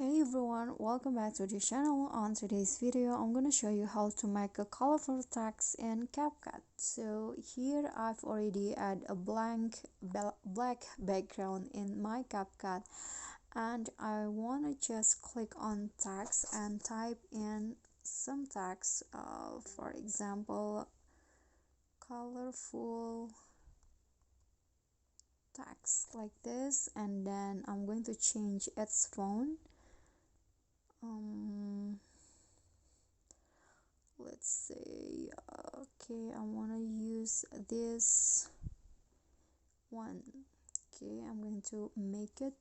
Hey everyone, welcome back to the channel. On today's video, I'm gonna show you how to make a colorful text in CapCut. So here I've already add a black background in my CapCut, and I wanna just click on text and type in some text. For example, colorful text like this, and then I'm going to change its font. Let's say okay, I want to use this one. Okay, I'm going to make it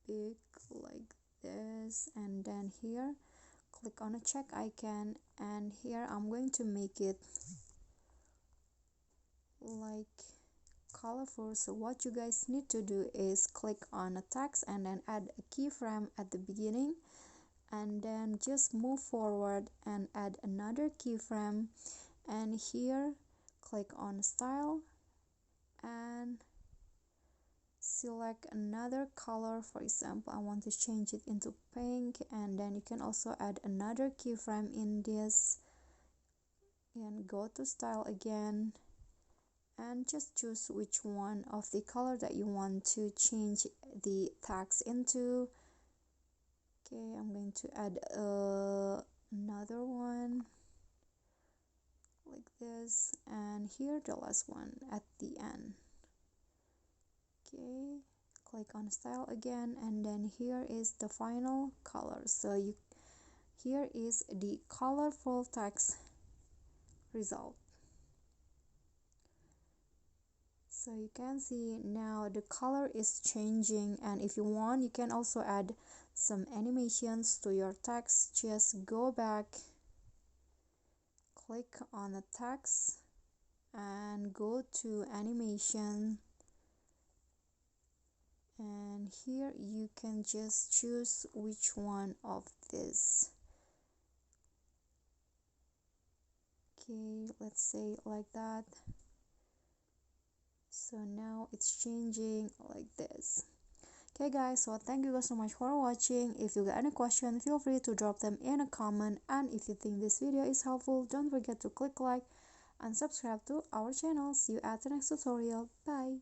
big like this, and then here click on a check icon, and here I'm going to make it like colorful. So what you guys need to do is click on a text and then add a keyframe at the beginning, and then just move forward and add another keyframe, and here click on style and select another color. For example, I want to change it into pink, and then you can also add another keyframe in this, and go to style again and just choose which one of the color that you want to change the text into. Okay, I'm going to add another one like this, and here the last one at the end. Okay, click on style again, and then here is the final color. So here is the colorful text result. So you can see now the color is changing, and if you want you can also add some animations to your text. Just go back, click on the text and go to animation, and here you can just choose which one of this. Okay, let's say like that. So now it's changing like this. Okay guys, so thank you guys so much for watching. If you got any question, feel free to drop them in a comment, and if you think this video is helpful, don't forget to click like and subscribe to our channel. See you at the next tutorial. Bye.